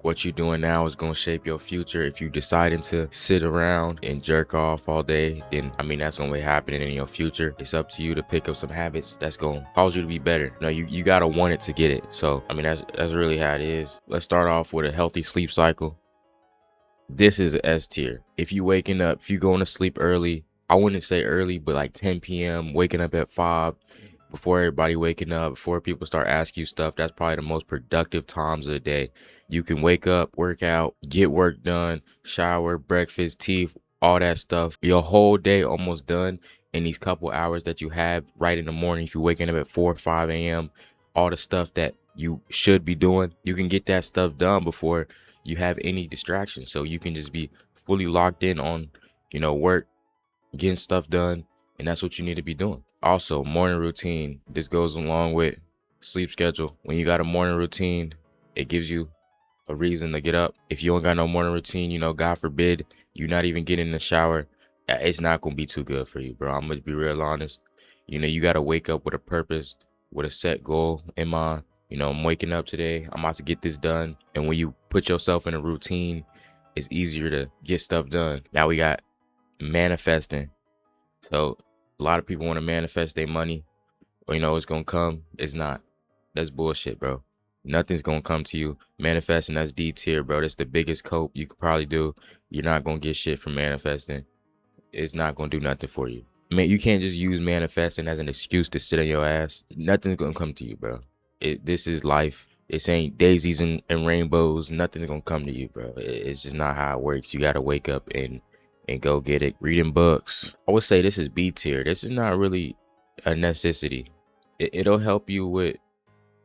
What you're doing now is going to shape your future. If you deciding to sit around and jerk off all day, then I mean that's going to be happening in your future. It's up to you to pick up some habits that's going to cause you to be better. No, you got to want it to get it. So I mean that's really how it is. Let's start off with a healthy sleep cycle. This is S tier. If you waking up, if you going to sleep early, I wouldn't say early, but like 10 p.m., waking up at 5, before everybody waking up, before people start asking you stuff, that's probably the most productive times of the day. You can wake up, work out, get work done, shower, breakfast, teeth, all that stuff. Your whole day almost done in these couple hours that you have right in the morning. If you're waking up at 4 or 5 a.m., all the stuff that you should be doing, you can get that stuff done before you have any distractions. So you can just be fully locked in on, work, getting stuff done, and that's what you need to be doing. Also, morning routine. This goes along with sleep schedule. When you got a morning routine, it gives you a reason to get up. If you don't got no morning routine, God forbid, you're not even getting in the shower, it's not gonna be too good for you, bro. I'm gonna be real honest. You gotta wake up with a purpose, with a set goal in mind. I'm waking up today, I'm about to get this done. And when you put yourself in a routine, it's easier to get stuff done. Now we got manifesting. So a lot of people want to manifest their money, or it's gonna come. It's not. That's bullshit, bro. Nothing's gonna come to you. Manifesting, that's D tier, bro. That's the biggest cope you could probably do. You're not gonna get shit from manifesting. It's not gonna do nothing for you. Man, you can't just use manifesting as an excuse to sit on your ass. Nothing's gonna come to you, bro. This is life. This ain't daisies and rainbows. Nothing's gonna come to you, bro. It's just not how it works. You gotta wake up and go get it. Reading books. I would say this is B tier. This is not really a necessity. It'll help you with,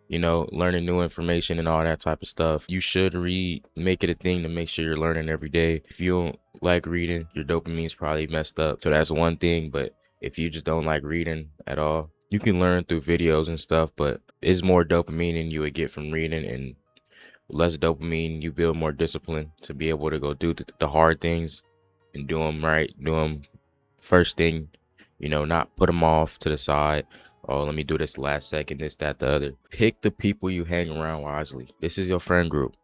learning new information and all that type of stuff. You should read. Make it a thing to make sure you're learning every day. If you don't like reading, your dopamine's probably messed up. So that's one thing. But if you just don't like reading at all, you can learn through videos and stuff, but it's more dopamine than you would get from reading, and less dopamine, you build more discipline to be able to go do the hard things and do them right, do them first thing, not put them off to the side. Oh, let me do this last second, this, that, the other. Pick the people you hang around wisely. This is your friend group.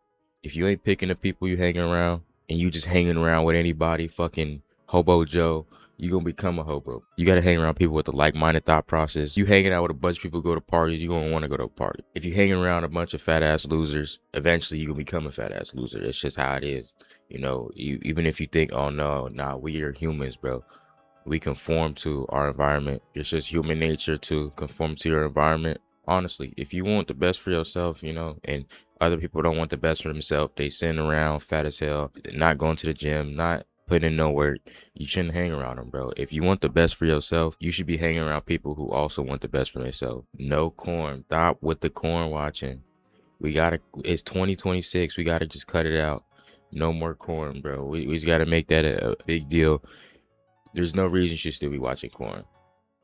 If you ain't picking the people you hanging around and you just hanging around with anybody, fucking Hobo Joe, you gonna become a hobo. You gotta hang around people with a like-minded thought process. You hanging out with a bunch of people who go to parties, you gonna want to go to a party. If you hanging around a bunch of fat-ass losers, eventually you gonna become a fat-ass loser. It's just how it is. Even if you think, oh no, nah, we are humans, bro. We conform to our environment. It's just human nature to conform to your environment. Honestly, if you want the best for yourself, and other people don't want the best for themselves, they sitting around fat as hell, not going to the gym, not putting in no work, you shouldn't hang around them, bro. If you want the best for yourself, you should be hanging around people who also want the best for themselves. No corn. Stop with the corn watching. It's 2026. We gotta just cut it out. No more corn, bro. We just gotta make that a big deal. There's no reason you should still be watching corn.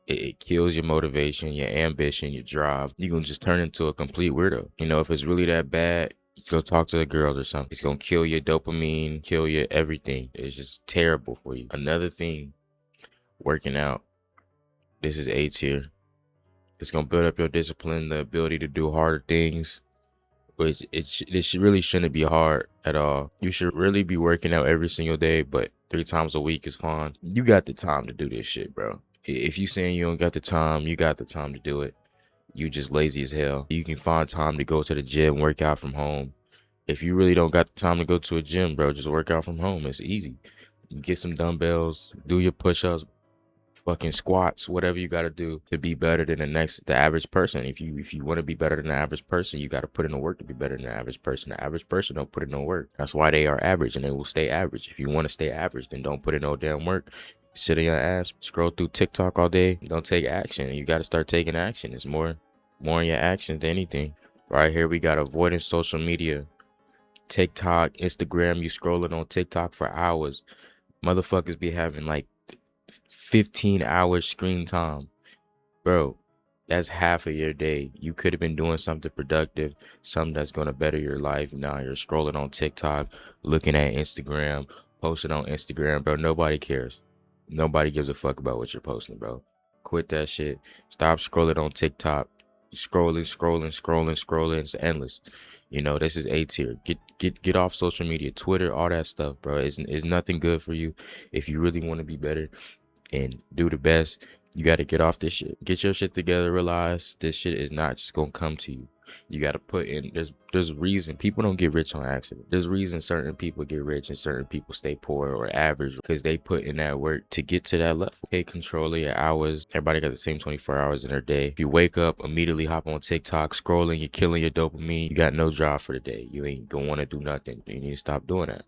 It kills your motivation, your ambition, your drive. You're gonna just turn into a complete weirdo. If it's really that bad, just go talk to the girls or something. It's gonna kill your dopamine, kill your everything. It's just terrible for you. Another thing, working out. This is A tier. It's gonna build up your discipline, the ability to do harder things. Which this really shouldn't be hard at all. You should really be working out every single day, but 3 times a week is fine. You got the time to do this shit, bro. If you saying you don't got the time, you got the time to do it. You just lazy as hell. You can find time to go to the gym, work out from home. If you really don't got the time to go to a gym, bro, just work out from home. It's easy. Get some dumbbells, do your push-ups, fucking squats, whatever you got to do to be better than the average person. If you want to be better than the average person, you got to put in the work to be better than the average person. The average person don't put in no work. That's why they are average, and they will stay average. If you want to stay average, then don't put in no damn work. Sit on your ass, scroll through TikTok all day. Don't take action. You got to start taking action. It's more in your actions than anything. Right here, we got avoiding social media. TikTok, Instagram, you scrolling on TikTok for hours. Motherfuckers be having like 15 hours screen time. Bro, that's half of your day. You could have been doing something productive, something that's going to better your life. Now you're scrolling on TikTok, looking at Instagram, posting on Instagram, bro. Nobody cares. Nobody gives a fuck about what you're posting, bro. Quit that shit. Stop scrolling on TikTok. Scrolling. It's endless. You know, this is A tier. Get off social media, Twitter, all that stuff, bro. It's nothing good for you. If you really want to be better and do the best, you got to get off this shit. Get your shit together. Realize this shit is not just gonna come to you. You got to put in. There's reason people don't get rich on accident. There's reason certain people get rich and certain people stay poor or average because they put in that work to get to that level. Take control of your hours. Everybody got the same 24 hours in their day. If you wake up, immediately hop on TikTok, scrolling, you're killing your dopamine. You got no job for the day. You ain't gonna want to do nothing. You need to stop doing that.